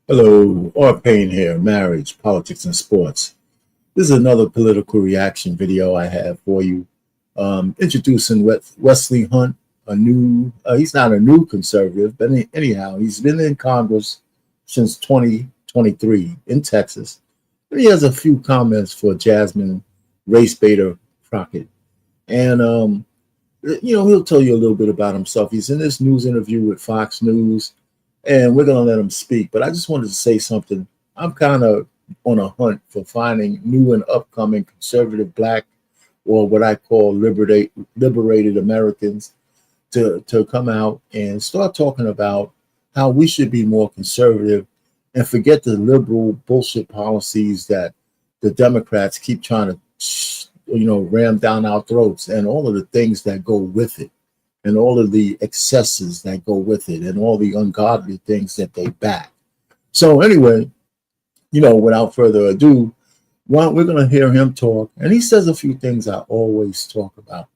Hello, or Payne here, marriage, politics, and sports. This is another political reaction video I have for you. Introducing Westley Hunt, he's not a new conservative, but anyhow, he's been in Congress since 2023 in Texas. And he has a few comments for Jasmine, race baiter Crockett. And, he'll tell you a little bit about himself. He's in this news interview with Fox News, and we're going to let him speak. But I just wanted to say something. I'm kind of on a hunt for finding new and upcoming conservative black, or what I call liberated Americans, to come out and start talking about how we should be more conservative and forget the liberal bullshit policies that the Democrats keep trying to ram down our throats, and all of the things that go with it, and all of the excesses that go with it, and all the ungodly things that they back. So anyway, without further ado, we're going to hear him talk. And he says a few things I always talk about.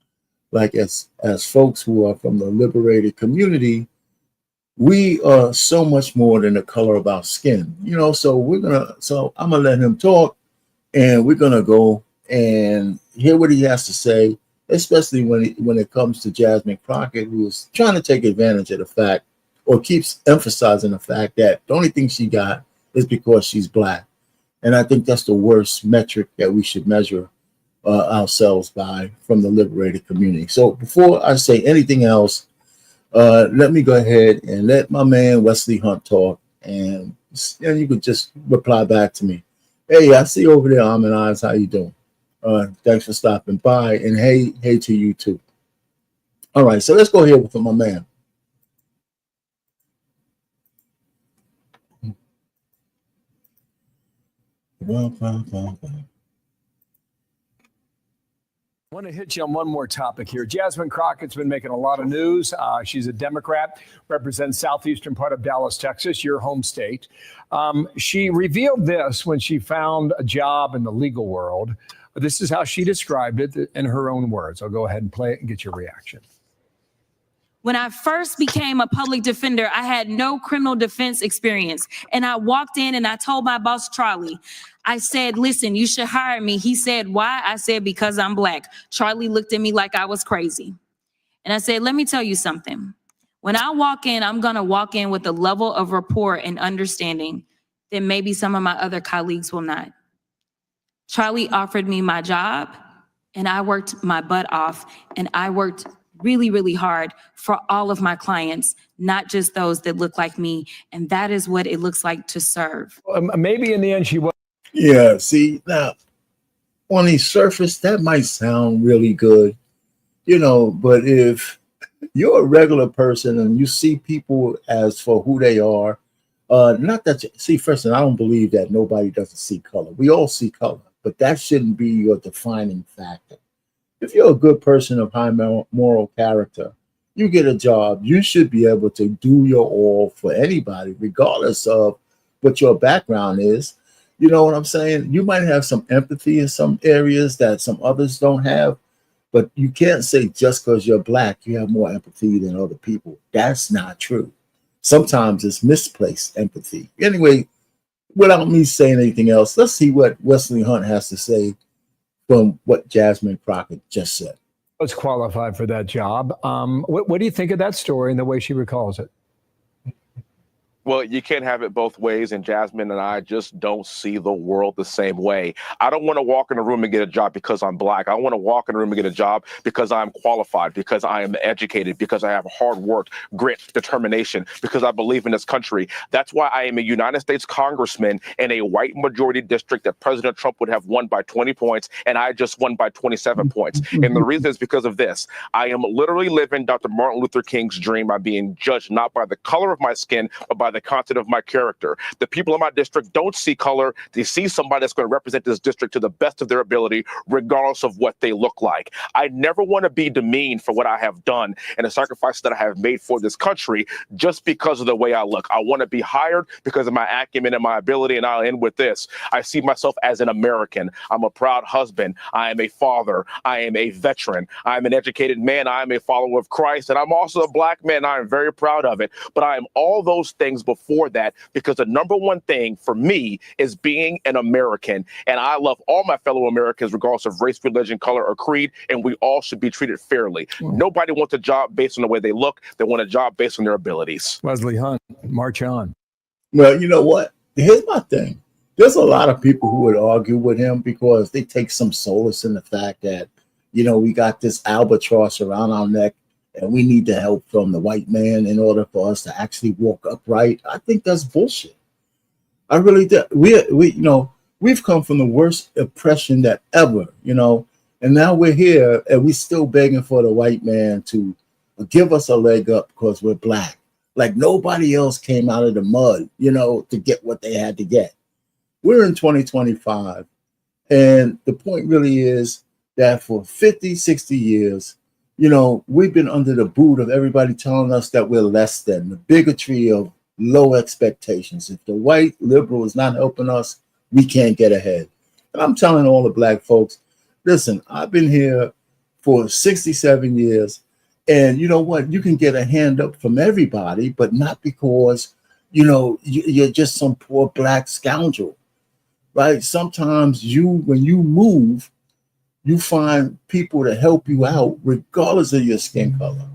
Like as folks who are from the liberated community, we are so much more than the color of our skin. So I'm going to let him talk, and we're going to go and hear what he has to say, especially when it comes to Jasmine Crockett, who is trying to take advantage of the fact, or keeps emphasizing the fact, that the only thing she got is because she's black. And I think that's the worst metric that we should measure ourselves by from the liberated community. So before I say anything else, let me go ahead and let my man Westley Hunt talk, and you could just reply back to me. Hey, I see you over there, Almond Eyes. How you doing? Thanks for stopping by, and hey to you too. All right, so let's go ahead with my man. I want to hit you on one more topic here. Jasmine Crockett's been making a lot of news. She's a Democrat, represents southeastern part of Dallas, Texas, your home state. She revealed this when she found a job in the legal world. This is how she described it in her own words. I'll go ahead and play it and get your reaction. When I first became a public defender, I had no criminal defense experience. And I walked in and I told my boss, Charlie, I said, listen, you should hire me. He said, why? I said, because I'm black. Charlie looked at me like I was crazy. And I said, let me tell you something. When I walk in, I'm going to walk in with a level of rapport and understanding that maybe some of my other colleagues will not. Charlie offered me my job, and I worked my butt off, and I worked really, really hard for all of my clients, not just those that look like me. And that is what it looks like to serve. Maybe in the end she was. Yeah, see, now, on the surface, that might sound really good, but if you're a regular person and you see people as for who they are, not that first, and I don't believe that nobody doesn't see color. We all see color, but that shouldn't be your defining factor. If you're a good person of high moral character, you get a job, you should be able to do your all for anybody, regardless of what your background is. You know what I'm saying? You might have some empathy in some areas that some others don't have, but you can't say just because you're black, you have more empathy than other people. That's not true. Sometimes it's misplaced empathy. Anyway, without me saying anything else, let's see what Westley Hunt has to say from what Jasmine Crockett just said. Was qualified for that job. What do you think of that story and the way she recalls it? Well, you can't have it both ways, and Jasmine and I just don't see the world the same way. I don't want to walk in a room and get a job because I'm black. I want to walk in a room and get a job because I'm qualified, because I am educated, because I have hard work, grit, determination, because I believe in this country. That's why I am a United States Congressman in a white majority district that President Trump would have won by 20 points, and I just won by 27 points. And the reason is because of this. I am literally living Dr. Martin Luther King's dream by being judged not by the color of my skin, but by the content of my character. The people in my district don't see color. They see somebody that's going to represent this district to the best of their ability, regardless of what they look like. I never want to be demeaned for what I have done and the sacrifices that I have made for this country just because of the way I look. I want to be hired because of my acumen and my ability, and I'll end with this. I see myself as an American. I'm a proud husband. I am a father. I am a veteran. I'm an educated man. I am a follower of Christ, and I'm also a black man. I am very proud of it, but I am all those things before that, because the number one thing for me is being an American. And I love all my fellow Americans, regardless of race, religion, color, or creed, and we all should be treated fairly. Nobody wants a job based on the way they look. They want a job based on their abilities. Westley Hunt, march on. Well, you know what? Here's my thing. There's a lot of people who would argue with him because they take some solace in the fact that, you know, we got this albatross around our neck and we need the help from the white man in order for us to actually walk upright. I think that's bullshit. I really do. We've come from the worst oppression that ever, and now we're here and we're still begging for the white man to give us a leg up because we're black. Like nobody else came out of the mud, to get what they had to get. We're in 2025. And the point really is that for 50, 60 years, we've been under the boot of everybody telling us that we're less than, the bigotry of low expectations. If the white liberal is not helping us, we can't get ahead. And I'm telling all the black folks, listen, I've been here for 67 years. And you know what? You can get a hand up from everybody, but not because, you're just some poor black scoundrel, right? Sometimes when you move, you find people to help you out regardless of your skin color.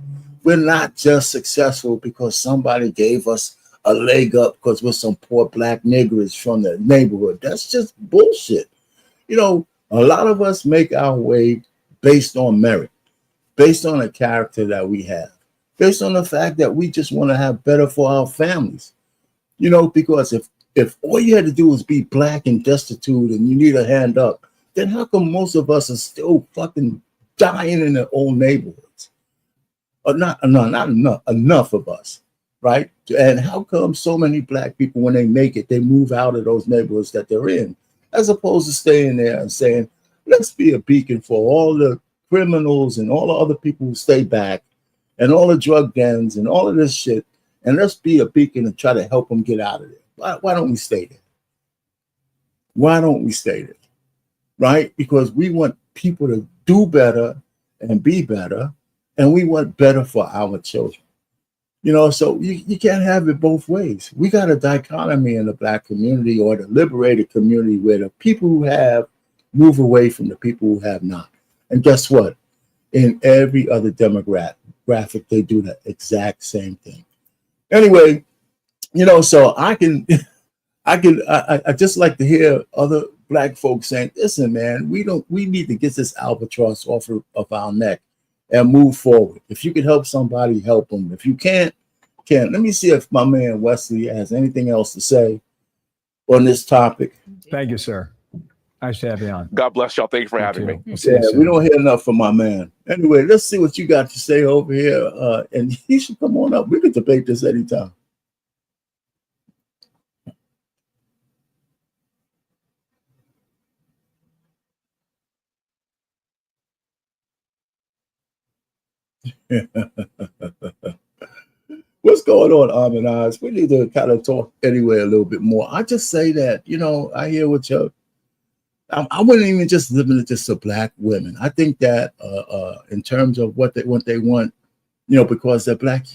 We're not just successful because somebody gave us a leg up because we're some poor black niggers from the neighborhood. That's just bullshit. A lot of us make our way based on merit, based on the character that we have, based on the fact that we just want to have better for our families. Because if all you had to do was be black and destitute and you need a hand up, then how come most of us are still fucking dying in the old neighborhoods? Or not enough of us, right? And how come so many black people, when they make it, they move out of those neighborhoods that they're in, as opposed to staying there and saying, let's be a beacon for all the criminals and all the other people who stay back and all the drug dens and all of this shit, and let's be a beacon and try to help them get out of there. Why don't we stay there? Why don't we stay there? Right? Because we want people to do better and be better, and we want better for our children. So you can't have it both ways. We got a dichotomy in the black community or the liberated community where the people who have move away from the people who have not. And guess what? In every other demographic, they do the exact same thing. Anyway, so I just like to hear other black folks saying, listen, man, we need to get this albatross off of our neck and move forward. If you can help somebody, help them. If you can't. Let me see if my man Westley has anything else to say on this topic. Thank you, sir. Nice to have you on. God bless y'all. Thank you for having me. Yeah, we don't hear enough from my man. Anyway, let's see what you got to say over here. And he should come on up. We could debate this anytime. What's going on, Armin? We need to kind of talk anyway a little bit more. I just say that, I hear what you're. I wouldn't even just limit it just to black women. I think that in terms of what they want, because they're black,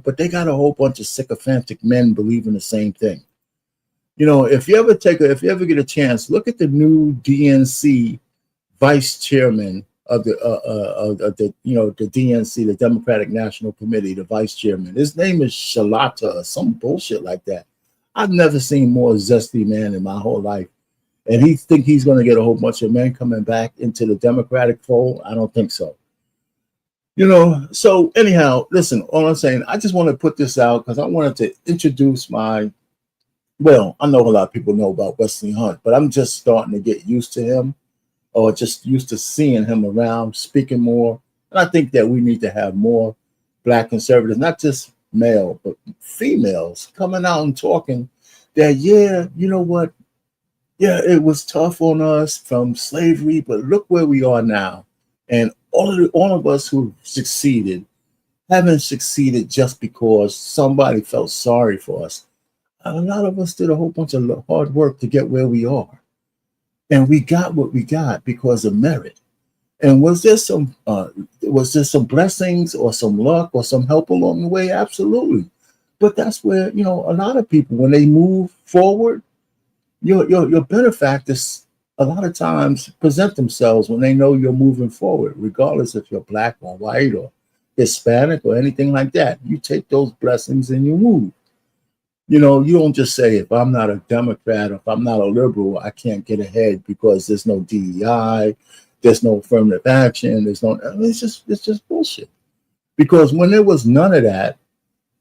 but they got a whole bunch of sycophantic men believing the same thing. If you ever get a chance, look at the new DNC vice chairman of the DNC, the Democratic National Committee, the vice chairman. His name is Shalata or some bullshit like that. I've never seen more zesty man in my whole life. And he think he's going to get a whole bunch of men coming back into the Democratic fold? I don't think so. So anyhow, listen, all I'm saying, I just want to put this out because I wanted to introduce I know a lot of people know about Westley Hunt, but I'm just starting to get used to him or just used to seeing him around, speaking more. And I think that we need to have more black conservatives, not just male, but females coming out and talking that, you know what? Yeah, it was tough on us from slavery, but look where we are now. And all of us who succeeded haven't succeeded just because somebody felt sorry for us. A lot of us did a whole bunch of hard work to get where we are. And we got what we got because of merit. And was there some blessings or some luck or some help along the way? Absolutely. But that's where, you know, a lot of people, when they move forward, your benefactors a lot of times present themselves when they know you're moving forward, regardless if you're black or white or Hispanic or anything like that. You take those blessings and you move. You know, you don't just say, if I'm not a Democrat, or if I'm not a liberal, I can't get ahead because there's no DEI, there's no affirmative action, there's no, it's just bullshit. Because when there was none of that,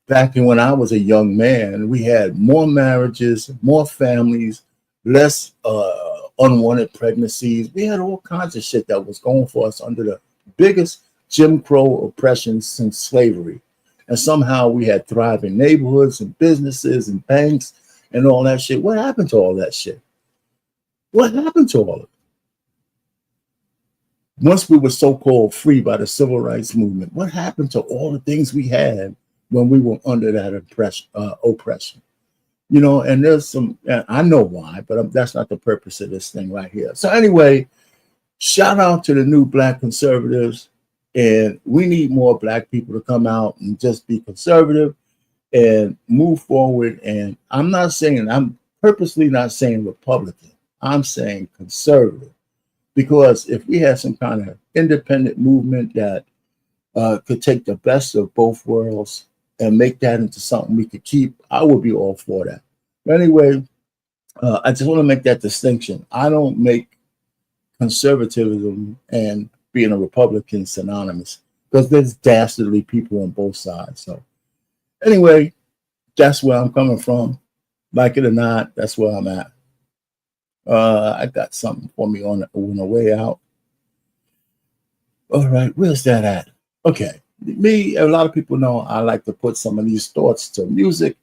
back in when I was a young man, we had more marriages, more families, less unwanted pregnancies. We had all kinds of shit that was going for us under the biggest Jim Crow oppression since slavery. And somehow we had thriving neighborhoods and businesses and banks and all that shit. What happened to all that shit? What happened to all of it? Once we were so-called free by the civil rights movement, what happened to all the things we had when we were under that oppression? You know, and there's some, I know why, but that's not the purpose of this thing right here. So anyway, shout out to the new black conservatives. And we need more black people to come out and just be conservative and move forward. And I'm purposely not saying Republican. I'm saying conservative. Because if we had some kind of independent movement that could take the best of both worlds and make that into something we could keep, I would be all for that. But anyway, I just want to make that distinction. I don't make conservatism and being a Republican synonymous, because there's dastardly people on both sides. So anyway, that's where I'm coming from. Like it or not, that's where I'm at. I got something for me on the way out. All right, where's that at? Okay, me, a lot of people know I like to put some of these thoughts to music.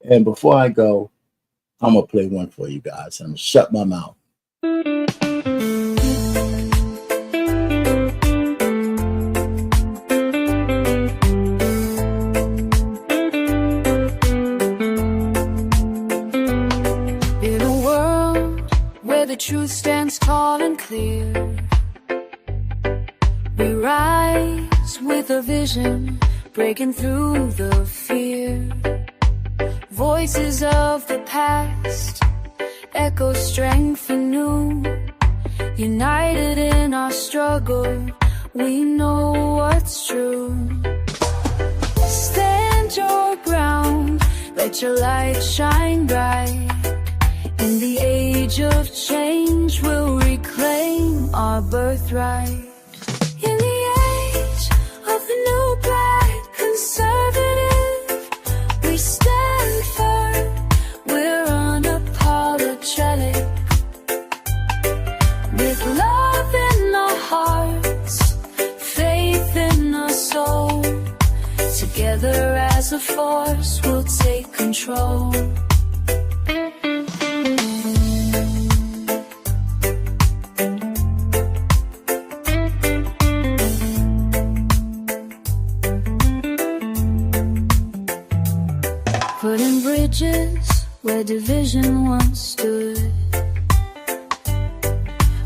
And before I go, I'm going to play one for you guys. I'm going to shut my mouth. The truth stands tall and clear. We rise with a vision, breaking through the fear. Voices of the past echo strength anew. United in our struggle, we know what's true. Stand your ground, let your light shine bright. In the age of change, we'll reclaim our birthright. In the age of the new black conservative, we stand firm, we're unapologetic. With love in our hearts, faith in our soul, together as a force, we'll take control. Putting bridges where division once stood.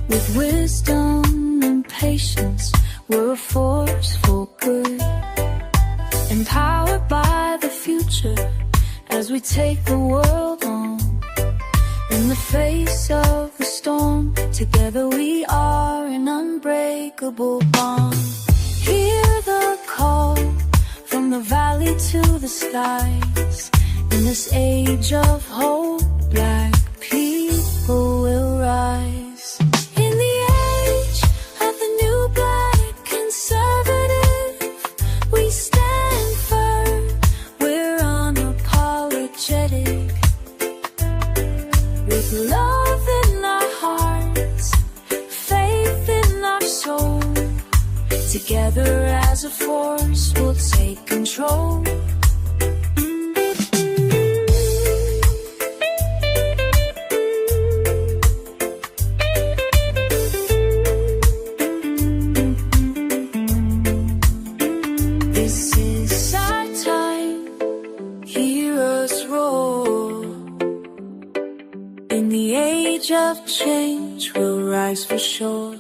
With wisdom and patience, we're a force for good. Empowered by the future as we take the world on. In the face of the storm, together we are an unbreakable bond. Hear the call from the valley to the skies. In this age of hope, black people will rise. In the age of the new black conservative, we stand firm, we're unapologetic. With love in our hearts, faith in our soul, together as a force, we'll take control. Of change will rise for sure.